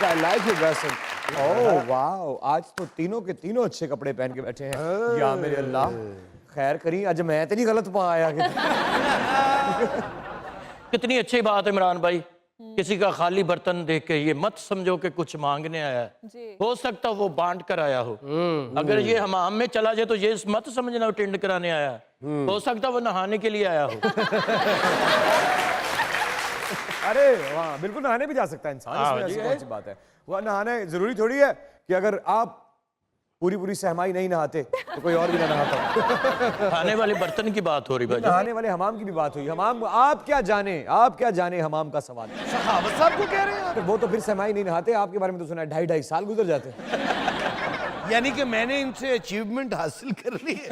I like your dressing. Oh wow, आज तो तीनों के तीनों अच्छे कपड़े पहन के बैठे हैं। या मेरे अल्लाह, खैर करी आज मैं तो नहीं गलत पा आया कितनी अच्छी बात है इमरान भाई। किसी का खाली बर्तन देख के ये मत समझो कि कुछ मांगने आया है। हो सकता वो बांट कर आया हो। अगर ये हमाम में चला जाए तो ये मत समझना वो टेंड कराने आया है। हो सकता वो नहाने के लिए आया हो। अरे वाह, बिल्कुल नहाने भी जा सकता है इंसान, इसमें ऐसी कौन सी बात है। वह नहाने जरूरी थोड़ी है कि अगर आप पूरी सहमाई नहीं नहाते तो कोई और भी ना नहाता। खाने वाले बर्तन की बात हो रही भाई। नहाने वाले हमाम की भी बात हुई। हमाम आप क्या जाने हमाम का सवाल। सखावत साहब को कह रहे हैं आप? वो तो फिर सहमाई नहीं नहाते। आपके बारे में तो सुना है 2.5 साल गुजर जाते। यानी कि मैंने इनसे अचीवमेंट हासिल कर ली है।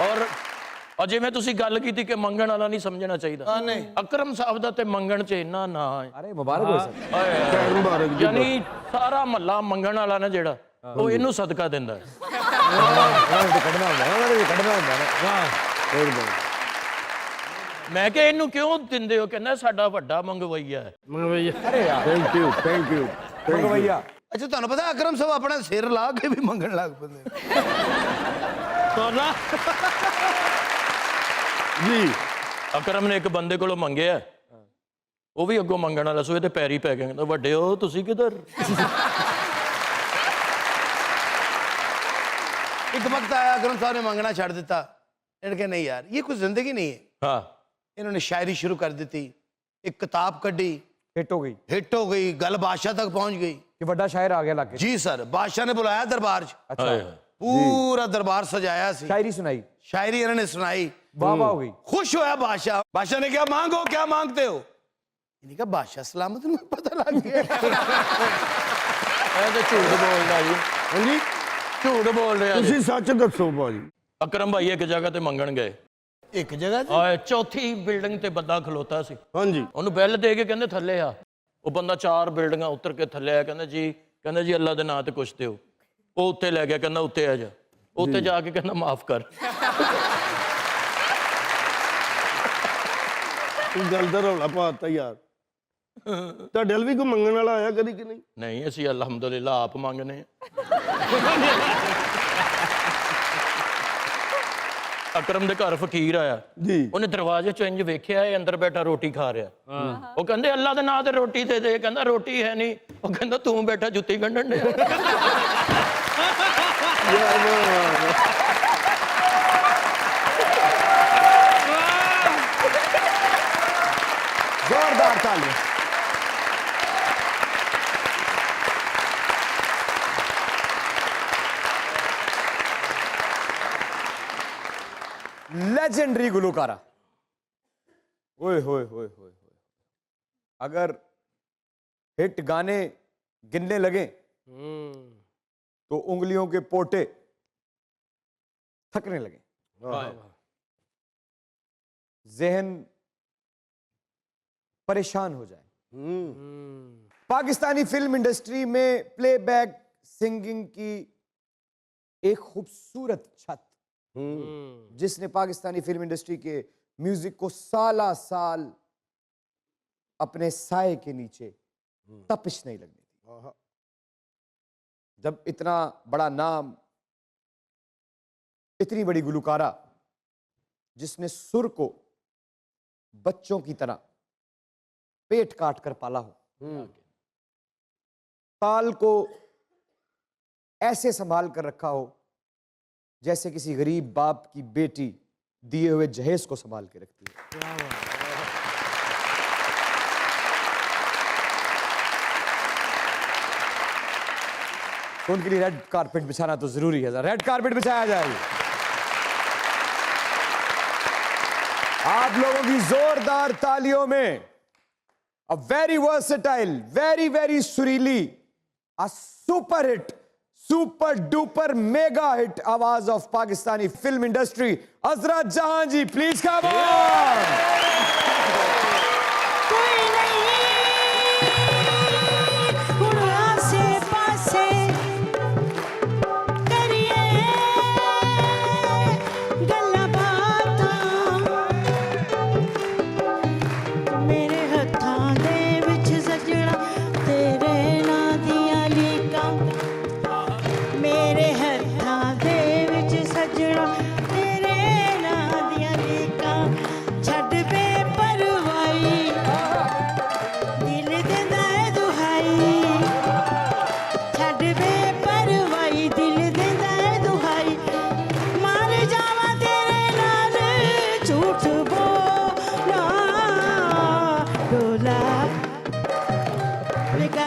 और अजे मैं तुसी गल की थी कि मंगण वाला नहीं समझना चाहिए। नहीं अकरम साहब दा ते मंगण च इन्ना ना है। अरे मुबारक हो सर। यानी सारा महला मंगण वाला ना जेड़ा वो इनू सदका देंदा है। मैं क्या इनू क्यों दिंदे हो? कहना साडा वड्डा मंगवैया है। अरे यार थैंक यू भैया। अच्छा तुहानू पता अकरम साहब अपना सिर ला के भी मंगण लग पैंदे जी। अकरम ने एक बंदे कोलों मंगया, वो भी अगों मंगण वाला सो ते पैरी पै गए। कहंदा वड्डे हो तुसी किधर? एक वक्त आया अकरम साहब ने मंगना छड़ दिता। इन्होंने कहा नहीं यार ये कुछ जिंदगी नहीं है। हाँ, इन्होंने शायरी शुरू कर दी थी, एक किताब कढ़ी, हिट हो गई, गल बादशाह तक पहुंच गई कि बड़ा शायर आ गया लाके। जी सर, बादशाह ने बुलाया दरबार च। अच्छा, पूरा दरबार सजाया सी, शायरी सुनाई, शायरी इन्होंने सुनाई, वाह वाह हो गई। खुश होया बादशाह। बादशाह ने क्या मांगो, क्या मांगते हो? इन्हें कहा बादशाह सलामत में पता लग गया। ऐ ते झूठ बोलदा जी। हाँ जी, झूठ बोल रहे हैं। तुसी सच दसो भाजी। अकरम भाई एक जगह ते मंगण गए। एक जगह ते? और चौथी बिल्डिंग ते बंदा खलोता सी। हाँ जी, ਉਹਨੂੰ ਬੈਲ ਦੇ ਕੇ ਕਹਿੰਦੇ ਥੱਲੇ ਆ। ਉਹ ਬੰਦਾ 4 ਬਿਲਡਿੰਗਾਂ ਉਤਰ ਕੇ ਥੱਲੇ ਆਇਆ। ਕਹਿੰਦਾ ਜੀ ਅੱਲਾ ਦੇ ਨਾਂ ਤੇ ਕੁਛ ਦਿਓ। ਉਹ ਉੱਤੇ ਲੈ ਗਿਆ, ਕਹਿੰਦਾ ਉੱਤੇ ਆ ਜਾ। ਉੱਤੇ ਜਾ ਕੇ ਕਹਿੰਦਾ ਮਾਫ ਕਰ। ਤੂੰ ਗੱਲ ਦਾ ਰੌਲਾ ਪਾਤਾ ਯਾਰ। ਤੁਹਾਡੇ ਵੱਲ ਵੀ ਕੋਈ ਮੰਗਣ ਵਾਲਾ ਆਇਆ ਕਦੀ ਕਿ ਨਹੀਂ? ਨਹੀਂ ਅਸੀਂ ਅਲਹਮਦੁਲਿਲਾ ਆਪ ਮੰਗਨੇ। ਅਕਰਮ ਦੇ ਘਰ ਫਕੀਰ ਆਇਆ ਜੀ। ਉਹਨੇ ਦਰਵਾਜ਼ੇ ਚੋਂ ਇੰਜ ਵੇਖਿਆ ਇਹ ਅੰਦਰ ਬੈਠਾ ਰੋਟੀ ਖਾ ਰਿਹਾ। ਉਹ ਕਹਿੰਦੇ ਅੱਲਾ ਦੇ ਨਾਂ ਤੇ ਰੋਟੀ ਦੇ ਦੇ। ਕਹਿੰਦਾ ਰੋਟੀ ਹੈ ਨਹੀਂ। ਉਹ ਕਹਿੰਦਾ ਤੂੰ ਬੈਠਾ ਜੁੱਤੀ ਗੰਢਣ ਡਿਆ। जोरदार तालियां। लेजेंडरी गुलकारा। ओए होए होए होए। अगर हिट गाने गिनने लगे तो उंगलियों के पोटे थकने लगे, जहन परेशान हो जाए। पाकिस्तानी फिल्म इंडस्ट्री में प्लेबैक सिंगिंग की एक खूबसूरत छत जिसने पाकिस्तानी फिल्म इंडस्ट्री के म्यूजिक को साला साल अपने साए के नीचे तपिश नहीं लगने दी। जब इतना बड़ा नाम, इतनी बड़ी गुलकारा जिसने सुर को बच्चों की तरह पेट काट कर पाला हो, ताल को ऐसे संभाल कर रखा हो जैसे किसी गरीब बाप की बेटी दिए हुए जहेज को संभाल के रखती है। तो उनके लिए रेड कारपेट बिछाना तो जरूरी है। रेड कारपेट बिछाया जाए। आप लोगों की जोरदार तालियों में a very versatile, very सुरीली, a super hit, super duper mega hit आवाज ऑफ पाकिस्तानी फिल्म इंडस्ट्री, अजरा जहां जी, प्लीज कम ऑन। कोई नहीं आसे पासे करिए गल्ला बात।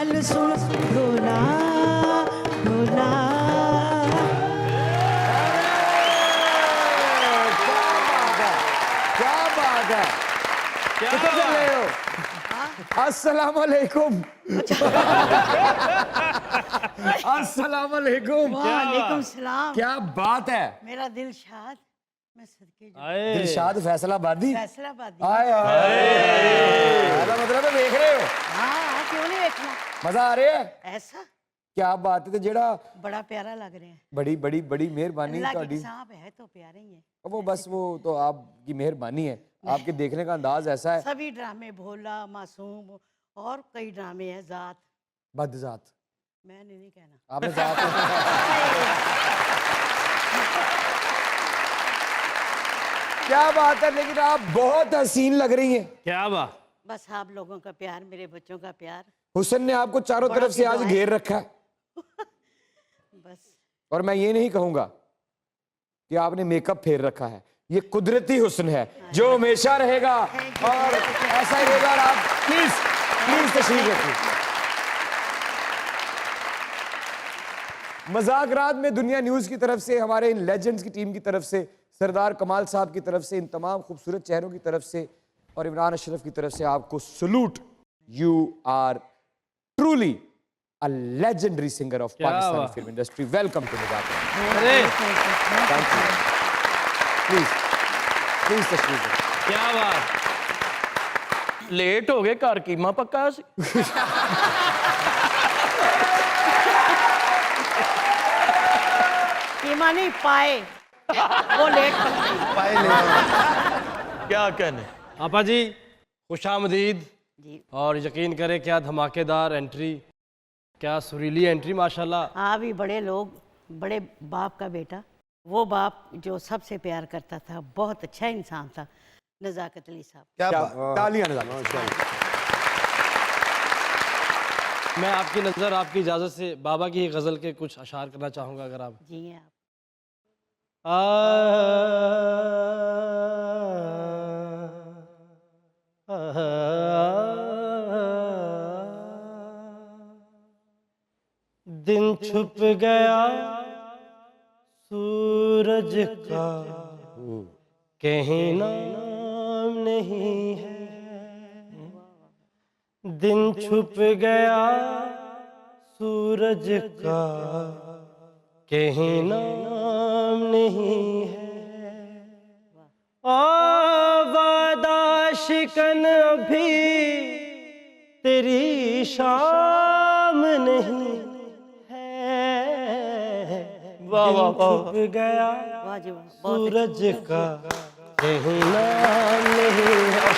गल सुन ढोला ढोला। क्या बात है, किधर चल रहे हो? अस्सलाम वालेकुम। अस्सलाम वालेकुम। वालेकुम सलाम। क्या बात है, मेरा दिल शाद, मैं सदके जाऊं। दिलशाद फैसलाबादी। फैसलाबादी। आए हाय, मतलब है देख रहे हो, हाँ क्यों नहीं देखना, मजा आ रहा है। ऐसा क्या बात है, तो जेड़ा बड़ा प्यारा लग रहे हैं। बड़ी बड़ी बड़ी मेहरबानी अल्लाह की ਤੁਹਾਡੀ। सांप है तो प्यारे ही है। वो बस वो तो आपकी मेहरबानी है, आपके देखने का अंदाज ऐसा है। सभी ड्रामे भोला मासूम और कई ड्रामे हैं, जात बदजात, मैंने नहीं कहना। आपने जात क्या बात है, लेकिन आप बहुत हसीन लग रही हैं। क्या बात। बस आप लोगों का प्यार, मेरे बच्चों का प्यार, हुसन ने आपको चारों बड़ा तरफ से आज दुआ है। घेर रखा है, बस और मैं ये नहीं कहूंगा कि आपने मेकअप फेर रखा है, ये कुदरती हुस्न है जो हमेशा रहेगा और ऐसा ही रहेगा। और आप प्लीज प्लीज तशरीफ रखिए। मजाक रात में दुनिया न्यूज की तरफ से, हमारे इन लेजेंड्स की टीम की तरफ से, सरदार कमाल साहब की तरफ से, इन तमाम खूबसूरत चेहरों की तरफ से और इमरान अशरफ की तरफ से आपको salute. You are truly a legendary singer of Pakistani film industry. Welcome to Mizaq. Thank you. Please तशरीफ रखिए। क्या बात। लेट हो गए, घर कीमा पक्का सी। कीमा नहीं पाए, वो लेट पकड़ी। क्या कहने। आपा जी खुशामदीद, जी और यकीन करें क्या धमाकेदार एंट्री, क्या सुरीली एंट्री माशाल्लाह। हाँ भी बड़े लोग, बड़े बाप का बेटा, वो बाप जो सबसे प्यार करता था, बहुत अच्छा इंसान था, नज़ाकत अली साहब। क्या क्या बात। तालियां नज़ाकत। मैं आपकी नज़र, आपकी इजाज़त से बाबा की गज़ल के कुछ अशार करना चाहूँगा अगर आप। जी हैं आप। दिन छुप गया सूरज का, कहीं नाम नहीं है। दिन छुप गया सूरज का, कहीं नाम नहीं है। वादा शिकन अभी तेरी शाम नहीं है। वाह वाह वाह। छुप गया वाह जी वाह, बहुत सूरज का, कहीं नाम नहीं है।